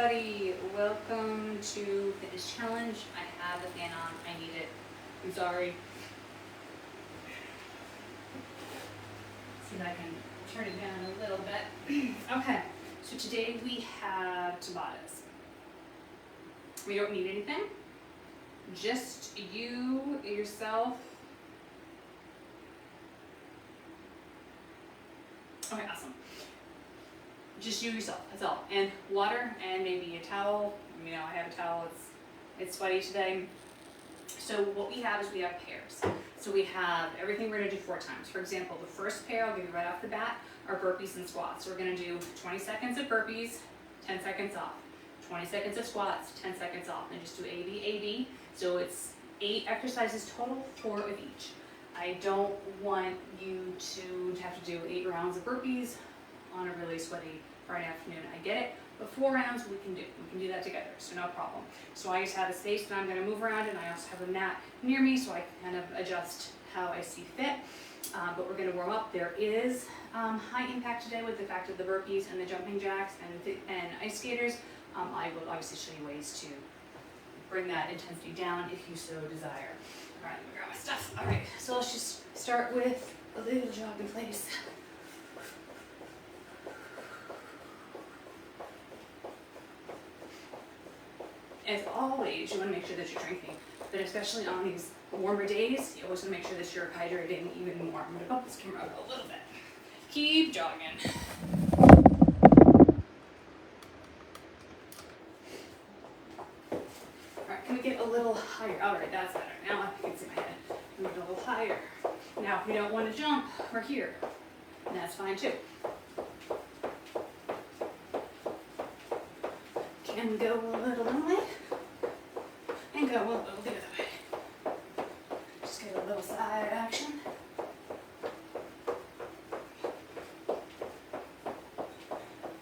everybody, welcome to Fitness Challenge. I have the fan on, I need it, I'm sorry. See if I can turn it down a little bit. Okay, so today we have Tabatas. We don't need anything, just you, yourself. Okay, awesome. Just you yourself, that's all. And water and maybe a towel. You know, I have a towel, it's sweaty today. So what we have is we have pairs. So we have everything we're gonna do 4 times. For example, the first pair, I'll give you right off the bat, are burpees and squats. So we're gonna do 20 seconds of burpees, 10 seconds off. 20 seconds of squats, 10 seconds off. And just do A, B, A, B. So it's 8 exercises total, 4 of each. I don't want you to have to do 8 rounds of burpees on a really sweaty Friday afternoon. I get it, but 4 rounds we can do that together, so no problem. So I just have a space that I'm going to move around, and I also have a mat near me so I can kind of adjust how I see fit. But we're going to warm up. There is high impact today with the fact of the burpees and the jumping jacks and ice skaters. I will obviously show you ways to bring that intensity down if you so desire. All right, let me grab my stuff. All right, so let's just start with a little jog in place. As always, you want to make sure that you're drinking, but especially on these warmer days, you always want to make sure that you're hydrating even more. I'm going to bump this camera up a little bit. Keep jogging. Alright, can we get a little higher? Alright, that's better. Now I can see my head. Can we get a little higher? Now, if we don't want to jump, we're here. And that's fine too. Can go a little one way and go a little the other way. Just get a little side action.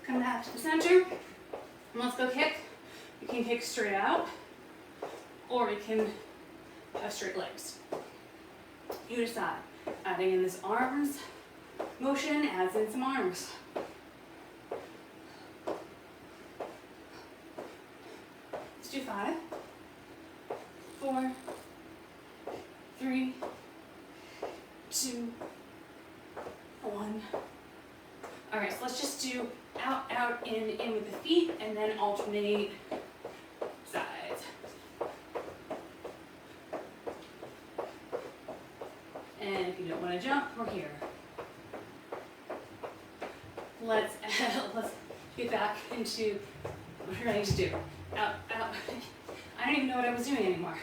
Come back to the center. And let's go kick. You can kick straight out, or we can have straight legs. You decide. Adding in this arms motion adds in some arms. Let's do 5, 4, 3, 2, 1. All right, so let's just do out, out, in with the feet, and then alternate sides. And if you don't want to jump, we're here. Let's get back into what we're ready to do. Out, out. I don't even know what I was doing anymore.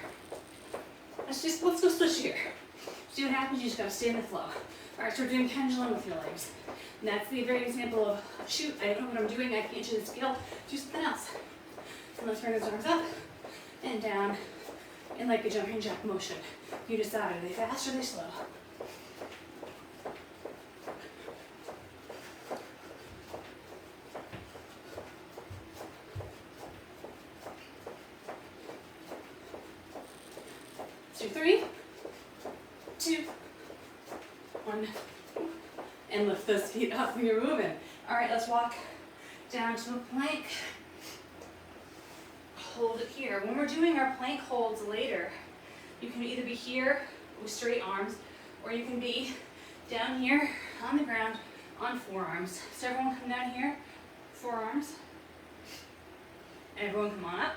Let's go switch here. See what happens, you just gotta stay in the flow. All right, so we're doing pendulum with your legs. And that's the very example of, shoot, I don't know what I'm doing, I can't do the skill, do something else. And let's turn his arms up and down in like a jumping jack motion. You decide, are they fast or are they slow? Let's do 3, 2, 1. And lift those feet up when you're moving. All right, let's walk down to a plank. Hold it here. When we're doing our plank holds later, you can either be here with straight arms, or you can be down here on the ground on forearms. So everyone come down here, forearms. And everyone come on up.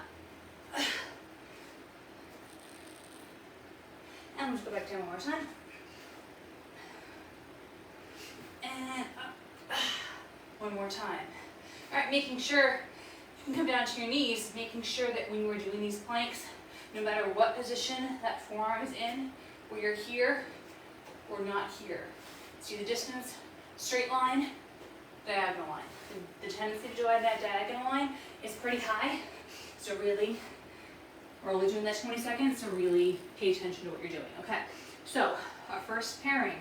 And let's go back down one more time. And up. One more time. All right, making sure you can come down to your knees, making sure that when we're doing these planks, no matter what position that forearm is in, whether you're here or not here. See the distance? Straight line, diagonal line. The tendency to do that diagonal line is pretty high, so really, we're only doing that 20 seconds, so really pay attention to what you're doing, okay? So, our first pairing,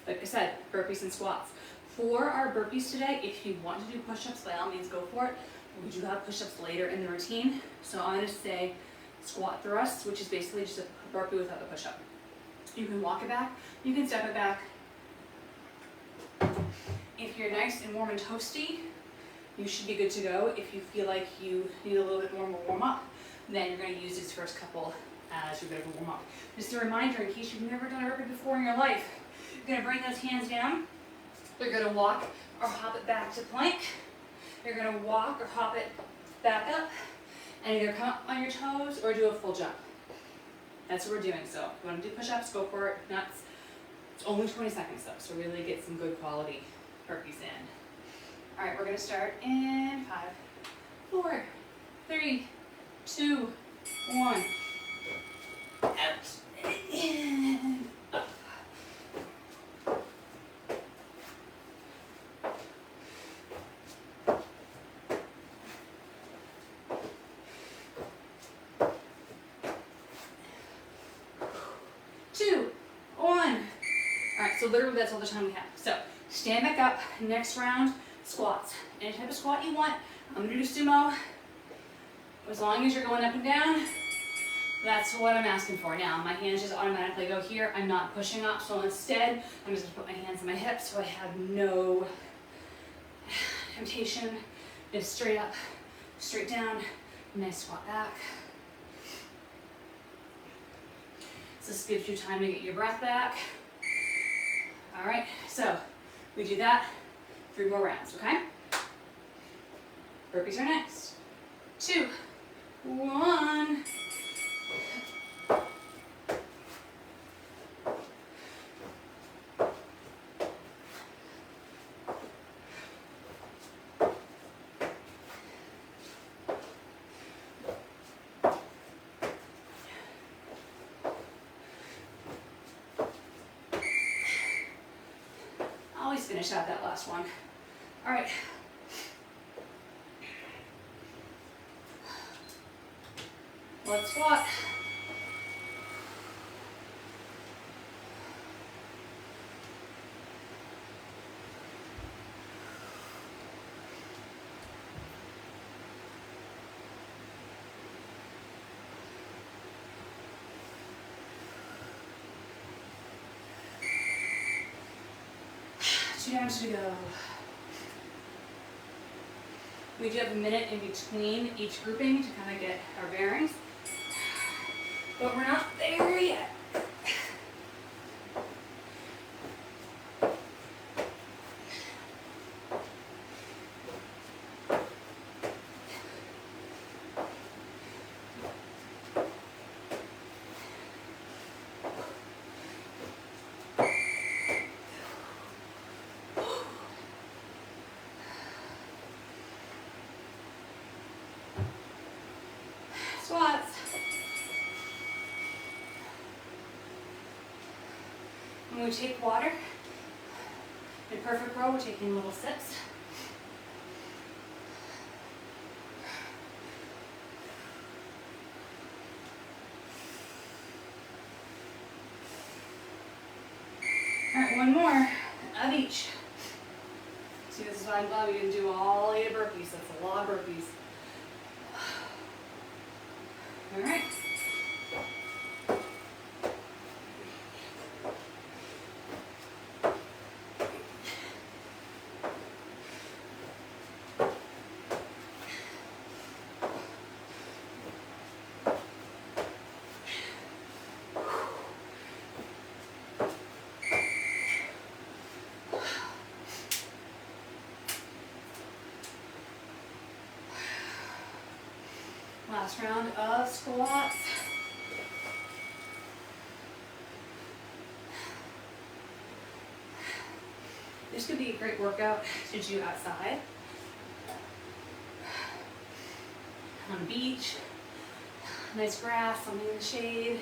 like I said, burpees and squats. For our burpees today, if you want to do push-ups, by all means go for it. We do have push-ups later in the routine, so I'm going to say squat thrusts, which is basically just a burpee without the push-up. You can walk it back, you can step it back. If you're nice and warm and toasty, you should be good to go. If you feel like you need a little bit more warm up, then you're going to use these first couple as your bit of a warm up. Just a reminder, in case you've never done a burpee before in your life, you're going to bring those hands down. You're going to walk or hop it back to plank. You're going to walk or hop it back up, and either come up on your toes or do a full jump. That's what we're doing. So if you want to do push-ups, go for it. It's only 20 seconds though, so really get some good quality burpees in. All right, we're going to start in 5, 4, 3, 2, 1. Out and up. 2, 1. All right, so literally that's all the time we have. So stand back up. Next round, squats. Any type of squat you want. I'm gonna do sumo. As long as you're going up and down, that's what I'm asking for. Now, my hands just automatically go here. I'm not pushing up, so instead, I'm just gonna put my hands on my hips so I have no temptation. Just straight up, straight down, nice squat back. So this gives you time to get your breath back. All right, so we do that 3 more rounds, okay? Burpees are next. 2, 1. Always finish out that last one. All right. Let's squat. Two down to go. We do have a minute in between each grouping to kind of get our bearings, but we're not there yet. Squats. When we take water, in perfect row, we're taking little sips. All right, one more of each. See, this is why I'm glad we didn't do all 8 burpees. That's a lot of burpees. All right. Last round of squats. This could be a great workout to do outside, on the beach, nice grass, something in the shade.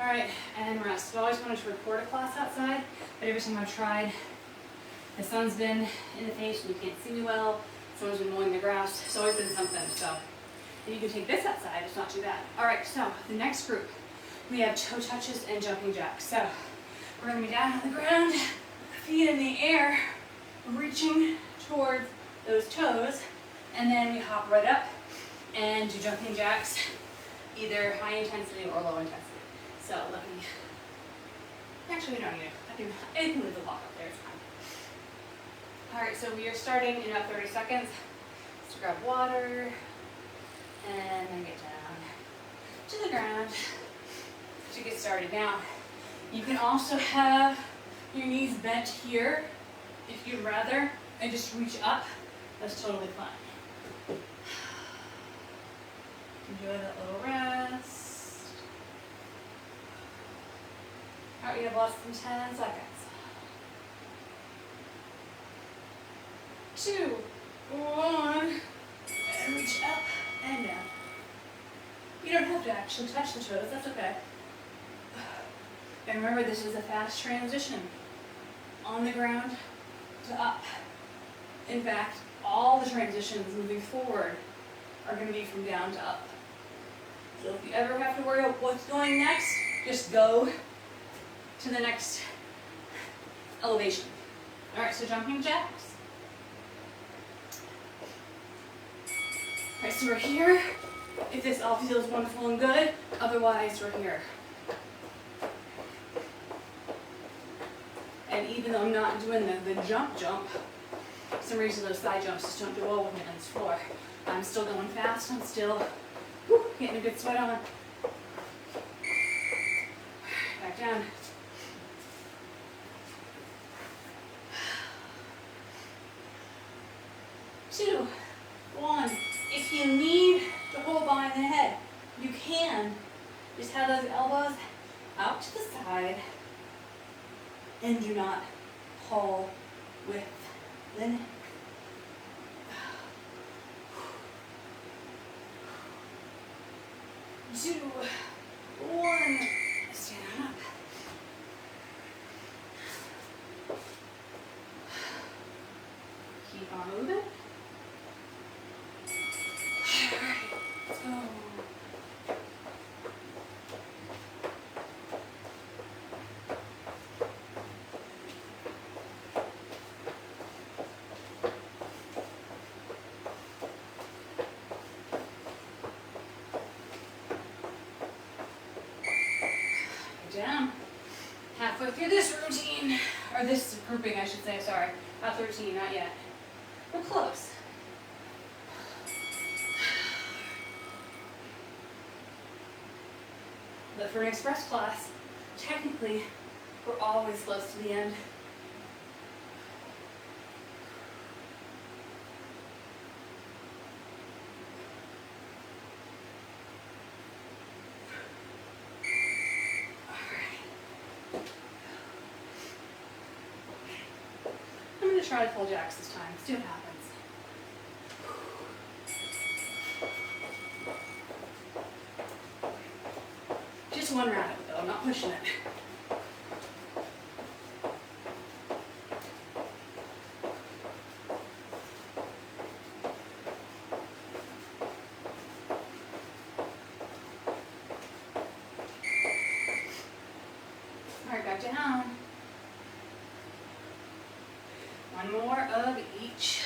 All right, and rest. I've always wanted to record a class outside, but every time I've tried, the sun's been in the face and you can't see me well. Someone's been mowing the grass. It's always been something. So, and you can take this outside. It's not too bad. All right. So the next group, we have toe touches and jumping jacks. So we're gonna be down on the ground, feet in the air, reaching towards those toes, and then we hop right up and do jumping jacks, either high intensity or low intensity. So let me. Actually, we don't need it. I can leave the block up there. It's fine. All right, so we are starting in about 30 seconds. Let's grab water and then get down to the ground to get started. Now, you can also have your knees bent here if you'd rather and just reach up. That's totally fine. Enjoy that little rest. All right, you have less than 10 seconds. 2, 1, and reach up and down. You don't have to actually touch the toes, that's okay. And remember, this is a fast transition. On the ground to up. In fact, all the transitions moving forward are going to be from down to up. So if you ever have to worry about what's going next, just go to the next elevation. All right, so jumping jacks. All right, so we're here. If this all feels wonderful and good, otherwise we're here. And even though I'm not doing the jump, for some reason those side jumps just don't do well with me on this floor. I'm still going fast, I'm still getting a good sweat on. Back down. Two, one. If you need to hold behind the head, you can. Just have those elbows out to the side and do not pull with the neck. 2, 1, stand on up. Keep on moving. All right, let's go. Down. Halfway through this routine, or this grouping I should say, sorry. Not 13, not yet. We're close. But for an express class, technically, we're always close to the end. I'm going to try to pull jacks this time. See what happens. Just one round of it though, I'm not pushing it. Alright, back down. One more of each.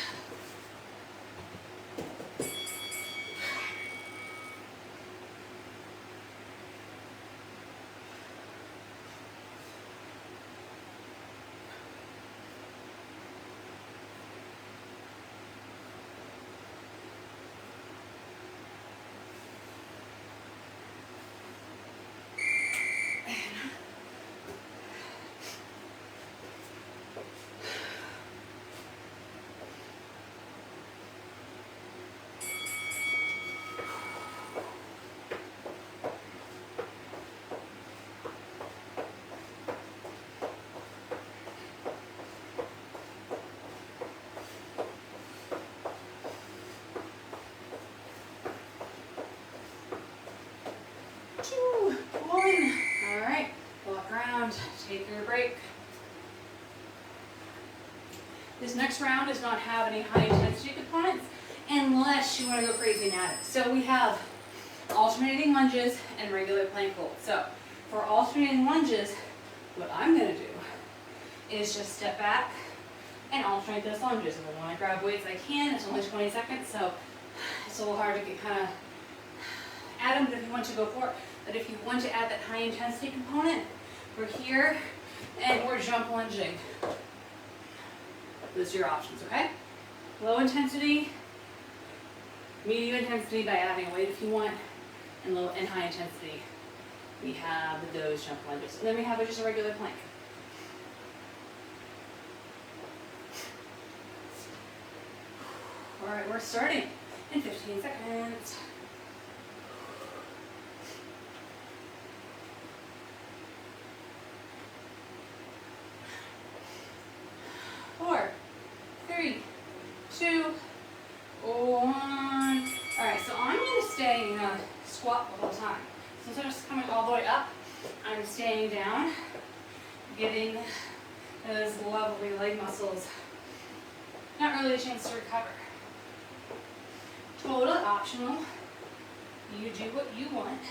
Two, one. All right, walk around, take your break. This next round does not have any high intensity components unless you want to go crazy and add it. So we have alternating lunges and regular plank holds. So for alternating lunges, what I'm going to do is just step back and alternate those lunges. If I want to grab weights, I can. It's only 20 seconds, so it's a little hard to get kind of add them, but if you want to go for it. But if you want to add that high intensity component, we're here and we're jump lunging. those are your options, okay? Low intensity, medium intensity by adding a weight if you want, and low and high intensity. We have those jump lunges. And then we have just a regular plank. All right, we're starting in 15 seconds. 4, 3, 2, 1. All right, so I'm going to stay in a squat the whole time. So instead of just coming all the way up, I'm staying down, getting those lovely leg muscles. Not really a chance to recover. Totally optional. You do what you want,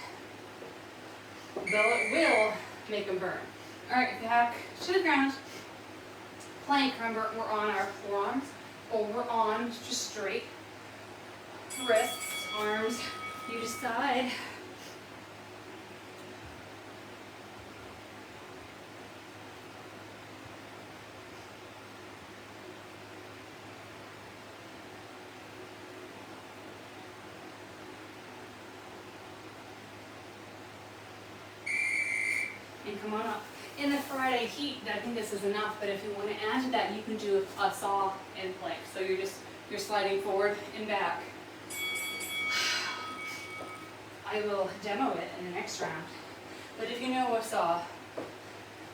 though it will make them burn. All right, back to the ground. Plank, remember, we're on our forearms, or we're on just straight. Wrists, arms, you decide. And come on up. In the Friday heat, I think this is enough, but if you want to add to that, you can do a saw and plank. So you're sliding forward and back. I will demo it in the next round. But if you know a saw,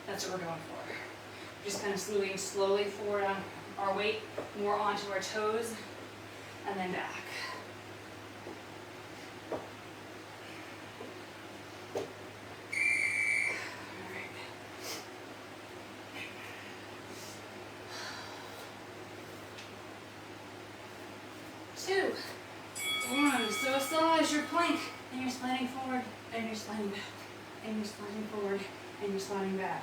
that's what we're going for. Just kind of moving slowly forward on our weight, more onto our toes, and then back. Two, one. So a saw is your plank, and you're sliding forward, and you're sliding back, and you're sliding forward, and you're sliding back.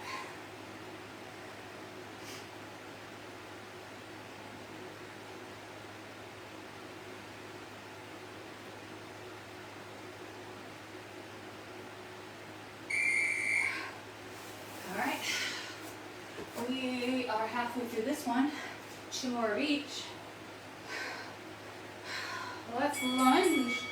All right. We are halfway through this one. 2 more of each. Let's lunge.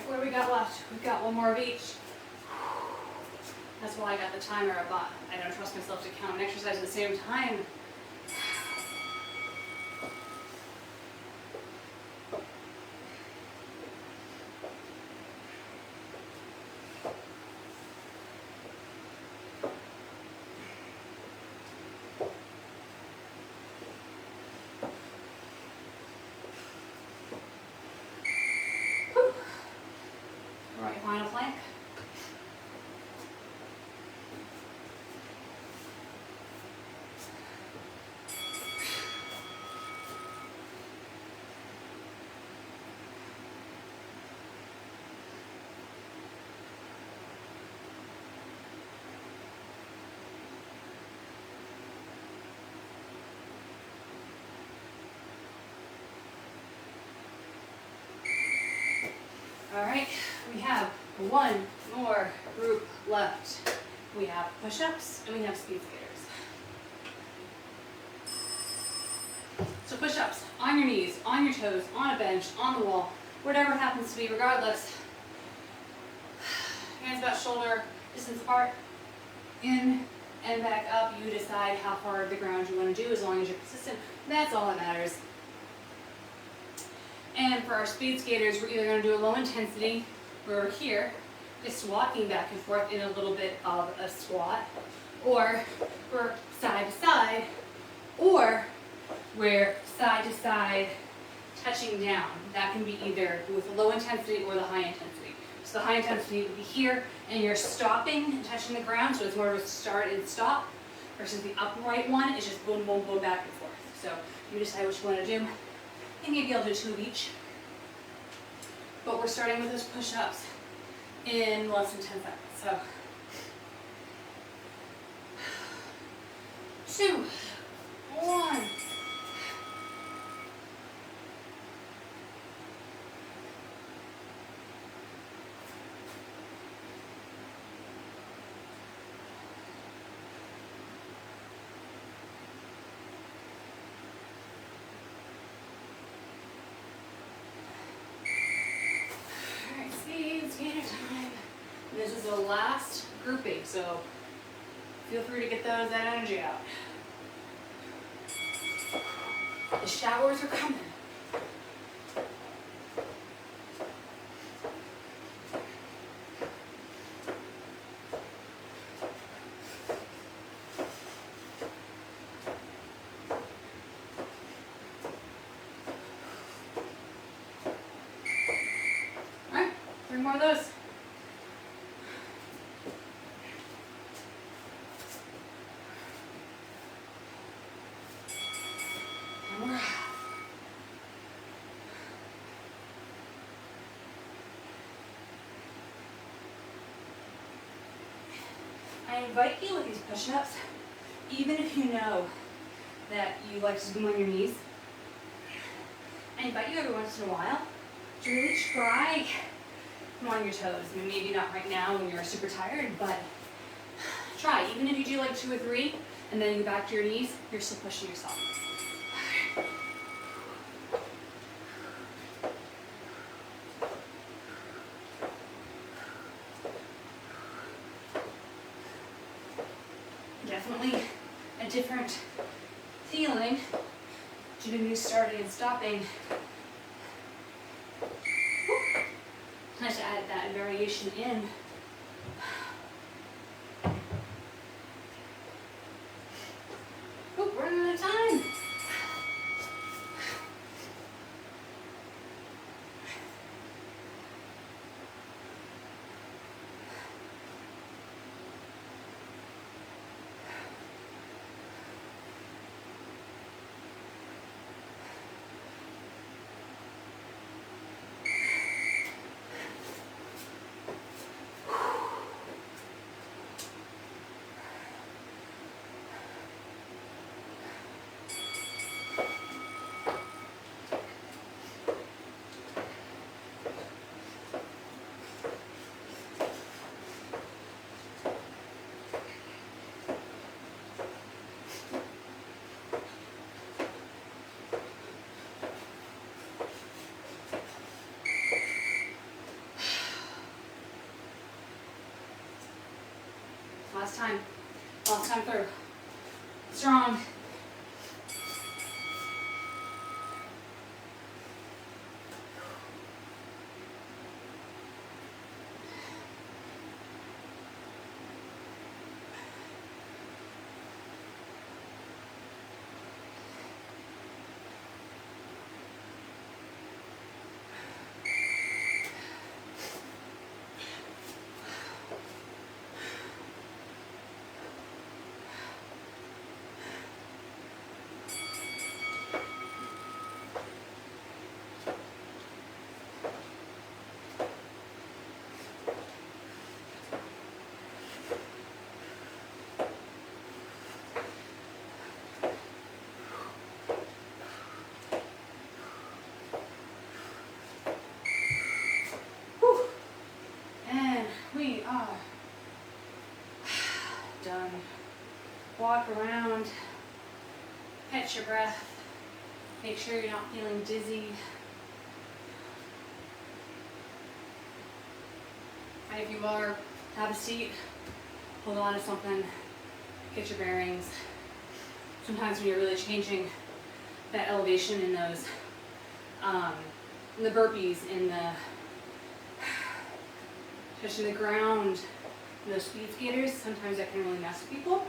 What do we got left? We've got 1 more of each. That's why I got the timer up. I don't trust myself to count and exercise at the same time. All right, final plank. All right, we have 1 more group left. We have push-ups and we have speed skaters. So push-ups on your knees, on your toes, on a bench, on the wall, whatever it happens to be, regardless. Hands about shoulder distance apart, in and back up. You decide how far the ground you want to do as long as you're consistent. That's all that matters. And for our speed skaters, we're either going to do a low intensity, where we're here, just walking back and forth in a little bit of a squat, or we're side to side, or we're side to side touching down. That can be either with the low intensity or the high intensity. So the high intensity would be here, and you're stopping and touching the ground, so it's more of a start and stop, versus the upright one is just boom, boom, boom, back and forth. So you decide what you want to do, and maybe I'll do 2 of each. But we're starting with those push-ups in less than 10 seconds. So 2, 1. Scanner time. And this is the last grouping, so feel free to get that energy out. The showers are coming. More of those. I invite you with these push-ups, even if you know that you like to do them on your knees, I invite you every once in a while to really try on your toes. I mean, maybe not right now when you're super tired, but try. Even if you do like 2 or 3, and then you go back to your knees, you're still pushing yourself. Definitely a different feeling to do starting and stopping. Nice to add that variation in. Oh, we're running out of time. Last time through. Strong. We are done. Walk around, catch your breath, make sure you're not feeling dizzy. And if you are, have a seat, hold on to something, get your bearings. Sometimes when you're really changing that elevation in those, in the burpees, in the touching the ground. Those speed skaters, sometimes that can really mess with people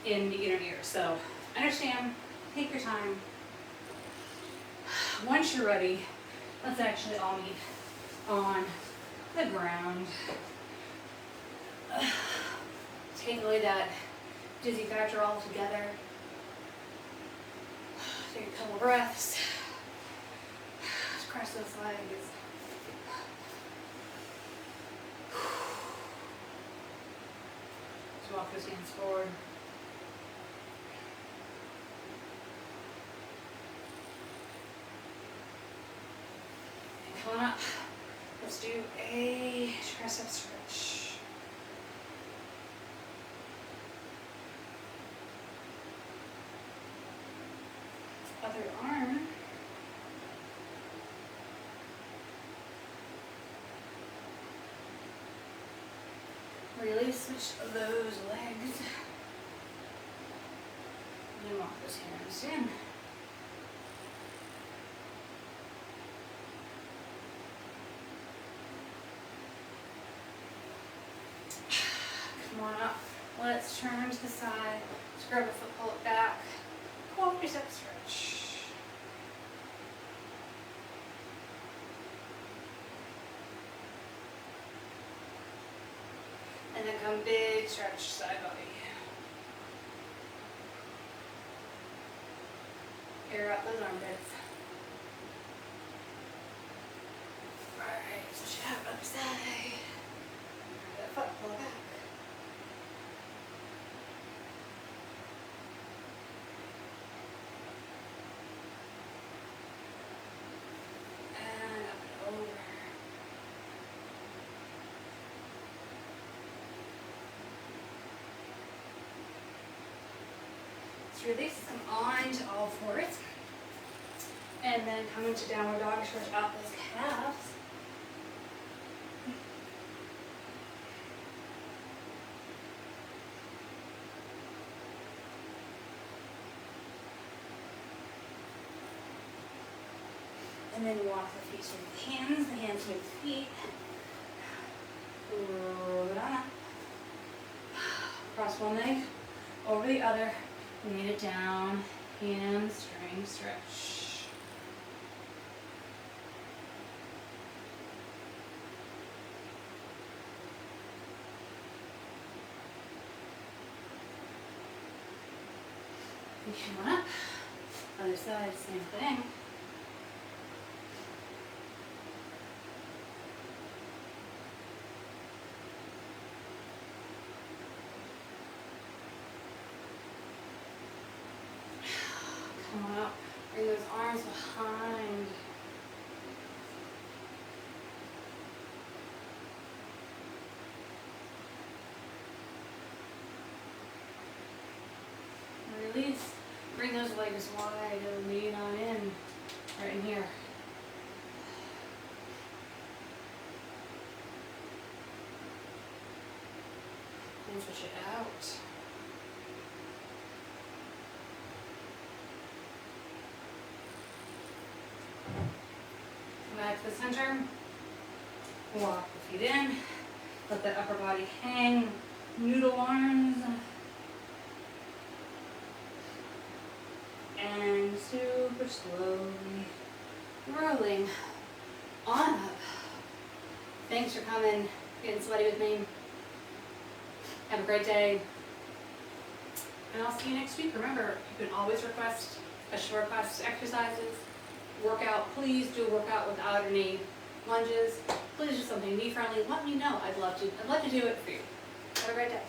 in the inner ear. So understand, take your time. Once you're ready, let's actually all meet on the ground. Take away that dizzy factor altogether. Take a couple breaths. Just cross those legs. Just walk those hands forward. And come on up. Let's do a tricep stretch. Other arm. Really switch those legs. And then walk those hands in. Come on up. Let's turn to the side. Let's grab a foot, pull it back. Quadricep stretch. And then come big stretch, side body. Air out those armpits. Alright, switch it out, other side. That foot, pull it back. And up and over. Release, come on to all fours, and then come into downward dog, stretch out those calves. And then walk the feet to the hands to the feet. Roll it on up. Cross one leg over the other. Lean it down, hamstring stretch. And come up, other side, same thing. Come on up, bring those arms behind. Release, bring those legs wide and lean on in, right in here. And switch it out. Back to the center, walk the feet in, let that upper body hang, noodle arms, and super slowly rolling on up. Thanks for coming, getting sweaty with me. Have a great day, and I'll see you next week. Remember, you can always request special request exercises. Workout, please do a workout without any lunges. Please do something knee friendly. Let me know. I'd love to do it for you. Have a great day.